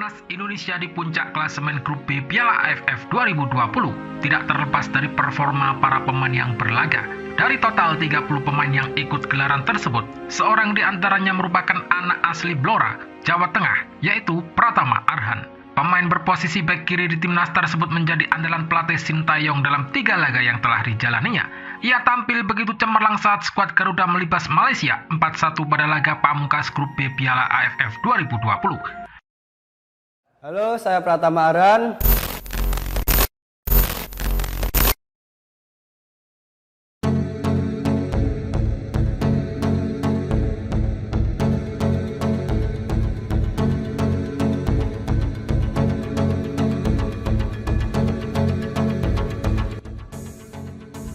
Timnas Indonesia di puncak klasemen grup B Piala AFF 2020 tidak terlepas dari performa para pemain yang berlaga. Dari total 30 pemain yang ikut gelaran tersebut, seorang di antaranya merupakan anak asli Blora, Jawa Tengah, yaitu Pratama Arhan. Pemain berposisi bek kiri di timnas tersebut menjadi andalan pelatih Sintayong dalam 3 laga yang telah dijalaninya. Ia tampil begitu cemerlang saat skuad Garuda melibas Malaysia 4-1 pada laga pamungkas grup B Piala AFF 2020. Halo, saya Pratama Arhan.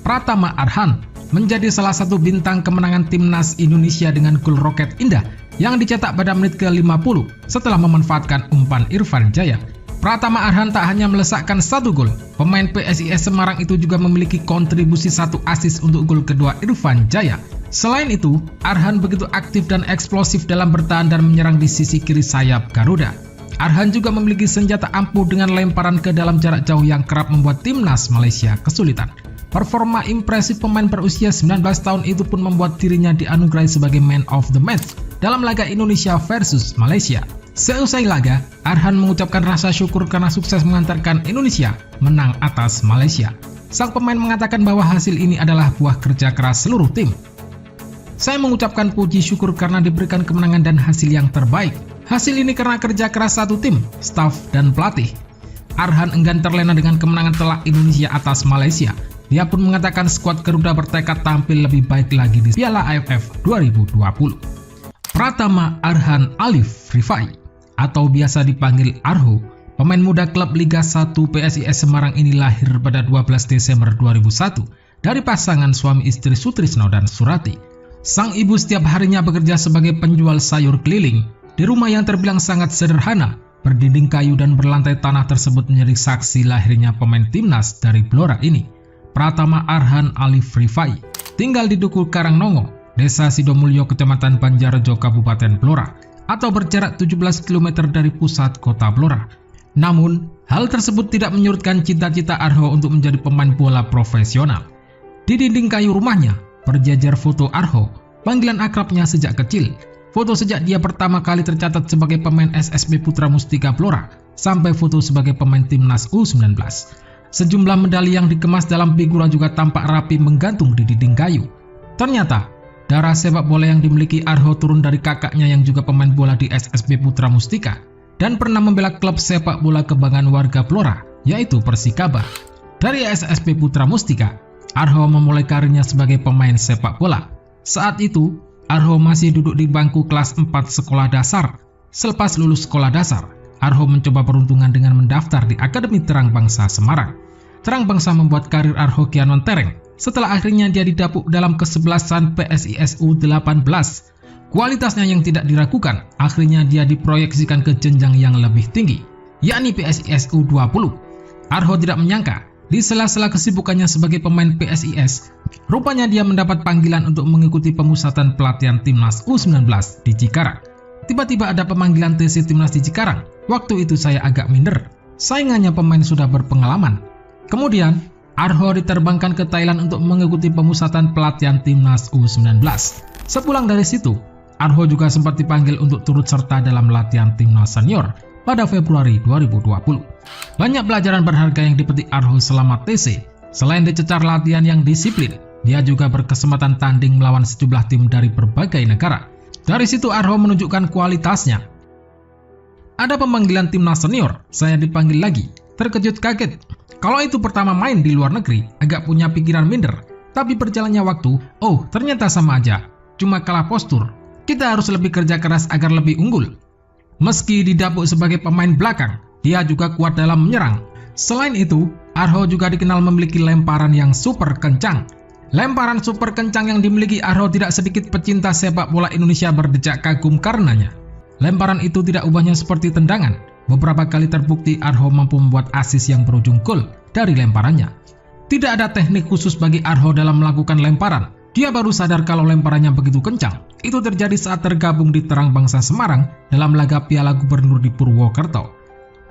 Pratama Arhan menjadi salah satu bintang kemenangan timnas Indonesia dengan gol roket indah yang dicetak pada menit ke-50 setelah memanfaatkan umpan Irfan Jaya. Pratama Arhan tak hanya melesakkan 1 gol, pemain PSIS Semarang itu juga memiliki kontribusi 1 assist untuk gol kedua Irfan Jaya. Selain itu, Arhan begitu aktif dan eksplosif dalam bertahan dan menyerang di sisi kiri sayap Garuda. Arhan juga memiliki senjata ampuh dengan lemparan ke dalam jarak jauh yang kerap membuat timnas Malaysia kesulitan. Performa impresif pemain berusia 19 tahun itu pun membuat dirinya dianugerahi sebagai Man of the Match dalam laga Indonesia versus Malaysia. Seusai laga, Arhan mengucapkan rasa syukur karena sukses mengantarkan Indonesia menang atas Malaysia. Sang pemain mengatakan bahwa hasil ini adalah buah kerja keras seluruh tim. Saya mengucapkan puji syukur karena diberikan kemenangan dan hasil yang terbaik. Hasil ini karena kerja keras satu tim, staf, dan pelatih. Arhan enggan terlena dengan kemenangan telak Indonesia atas Malaysia. Dia pun mengatakan skuad Garuda bertekad tampil lebih baik lagi di Piala AFF 2020. Pratama Arhan Alif Rifai, atau biasa dipanggil Arho, pemain muda klub Liga 1 PSIS Semarang ini lahir pada 12 Desember 2001 dari pasangan suami istri Sutrisno dan Surati. Sang ibu setiap harinya bekerja sebagai penjual sayur keliling di rumah yang terbilang sangat sederhana, berdinding kayu dan berlantai tanah tersebut menjadi saksi lahirnya pemain timnas dari Blora ini. Pratama Arhan Alif Rifai tinggal di Duku Karangnongo, Desa Sidomulyo, Kecamatan Banjarjo, Kabupaten Blora, atau berjarak 17 km dari pusat kota Blora. Namun, hal tersebut tidak menyurutkan cita-cita Arho untuk menjadi pemain bola profesional. Di dinding kayu rumahnya, berjajar foto Arho, panggilan akrabnya sejak kecil. Foto sejak dia pertama kali tercatat sebagai pemain SSB Putra Mustika Blora, sampai foto sebagai pemain timnas U19. Sejumlah medali yang dikemas dalam figura juga tampak rapi menggantung di dinding kayu. Ternyata, darah sepak bola yang dimiliki Arho turun dari kakaknya yang juga pemain bola di SSB Putra Mustika dan pernah membela klub sepak bola kebanggaan warga Blora, yaitu Persikaba. Dari SSB Putra Mustika, Arho memulai karirnya sebagai pemain sepak bola. Saat itu, Arho masih duduk di bangku kelas 4 sekolah dasar. Selepas lulus sekolah dasar, Arho mencoba peruntungan dengan mendaftar di Akademi Terang Bangsa Semarang. Terang Bangsa membuat karir Arho kian mentereng setelah akhirnya dia didapuk dalam kesebelasan PSIS U18. Kualitasnya yang tidak diragukan, akhirnya dia diproyeksikan ke jenjang yang lebih tinggi, yakni PSIS U20. Arho tidak menyangka, di sela-sela kesibukannya sebagai pemain PSIS, rupanya dia mendapat panggilan untuk mengikuti pemusatan pelatihan timnas U19 di Cikarang. Tiba-tiba ada pemanggilan TC timnas di Cikarang. Waktu itu saya agak minder, saingannya pemain sudah berpengalaman. Kemudian, Arho diterbangkan ke Thailand untuk mengikuti pemusatan pelatihan timnas U19. Sepulang dari situ, Arho juga sempat dipanggil untuk turut serta dalam latihan timnas senior pada Februari 2020. Banyak pelajaran berharga yang dipetik Arho selama TC. Selain dicecar latihan yang disiplin, dia juga berkesempatan tanding melawan sejumlah tim dari berbagai negara. Dari situ Arho menunjukkan kualitasnya. Ada pemanggilan timnas senior, saya dipanggil lagi. Terkejut kaget. Kalau itu pertama main di luar negeri, agak punya pikiran minder. Tapi berjalannya waktu, oh ternyata sama aja. Cuma kalah postur. Kita harus lebih kerja keras agar lebih unggul. Meski didapuk sebagai pemain belakang, dia juga kuat dalam menyerang. Selain itu, Arho juga dikenal memiliki lemparan yang super kencang. Lemparan super kencang yang dimiliki Arho tidak sedikit pecinta sepak bola Indonesia berdecak kagum karenanya. Lemparan itu tidak ubahnya seperti tendangan. Beberapa kali terbukti Arho mampu membuat assist yang berujung gol dari lemparannya. Tidak ada teknik khusus bagi Arho dalam melakukan lemparan. Dia baru sadar kalau lemparannya begitu kencang. Itu terjadi saat tergabung di Terang Bangsa Semarang dalam laga Piala Gubernur di Purwokerto.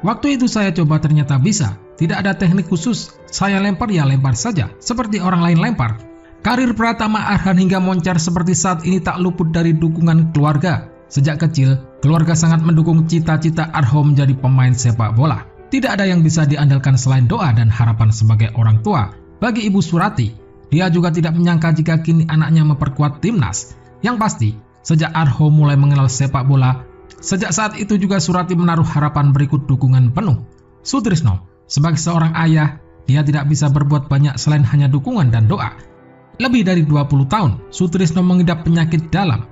Waktu itu saya coba ternyata bisa. Tidak ada teknik khusus, saya lempar ya lempar saja, seperti orang lain lempar. Karir Pratama Arhan hingga moncar seperti saat ini tak luput dari dukungan keluarga. Sejak kecil, keluarga sangat mendukung cita-cita Arhan menjadi pemain sepak bola. Tidak ada yang bisa diandalkan selain doa dan harapan sebagai orang tua. Bagi Ibu Surati, dia juga tidak menyangka jika kini anaknya memperkuat timnas. Yang pasti, sejak Arhan mulai mengenal sepak bola, sejak saat itu juga Surati menaruh harapan berikut dukungan penuh. Sutrisno, sebagai seorang ayah, dia tidak bisa berbuat banyak selain hanya dukungan dan doa. Lebih dari 20 tahun, Sutrisno mengidap penyakit dalam.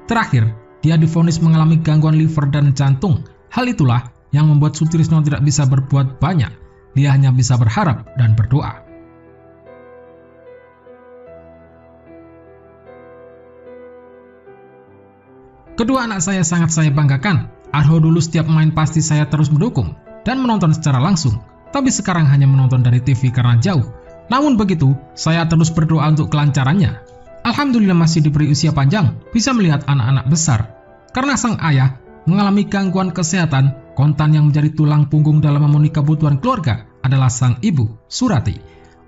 Terakhir, dia divonis mengalami gangguan liver dan jantung. Hal itulah yang membuat Sutrisno tidak bisa berbuat banyak. Dia hanya bisa berharap dan berdoa. Kedua anak saya sangat saya banggakan. Arhan dulu setiap main pasti saya terus mendukung dan menonton secara langsung. Tapi sekarang hanya menonton dari TV karena jauh. Namun begitu, saya terus berdoa untuk kelancarannya. Alhamdulillah masih diberi usia panjang, bisa melihat anak-anak besar. Karena sang ayah mengalami gangguan kesehatan, kontan yang menjadi tulang punggung dalam memenuhi kebutuhan keluarga adalah sang ibu, Surati.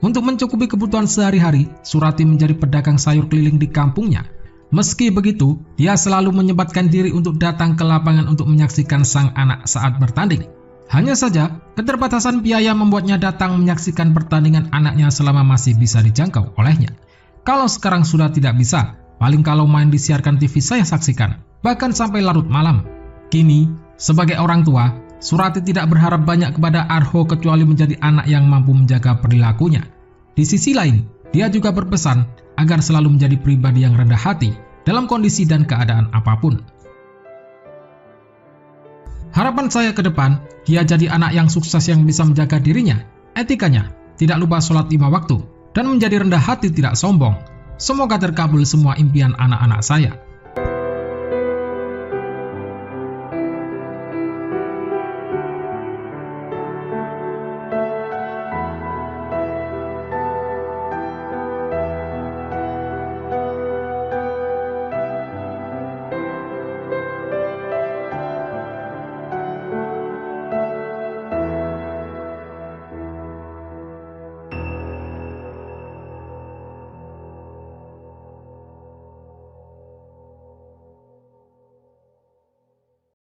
Untuk mencukupi kebutuhan sehari-hari, Surati menjadi pedagang sayur keliling di kampungnya. Meski begitu, dia selalu menyempatkan diri untuk datang ke lapangan untuk menyaksikan sang anak saat bertanding. Hanya saja, keterbatasan biaya membuatnya datang menyaksikan pertandingan anaknya selama masih bisa dijangkau olehnya. Kalau sekarang sudah tidak bisa, paling kalau main disiarkan TV saya saksikan, bahkan sampai larut malam. Kini, sebagai orang tua, Surati tidak berharap banyak kepada Arhan kecuali menjadi anak yang mampu menjaga perilakunya. Di sisi lain, dia juga berpesan agar selalu menjadi pribadi yang rendah hati dalam kondisi dan keadaan apapun. Harapan saya ke depan, dia jadi anak yang sukses yang bisa menjaga dirinya, etikanya, tidak lupa sholat 5 waktu, dan menjadi rendah hati tidak sombong. Semoga terkabul semua impian anak-anak saya.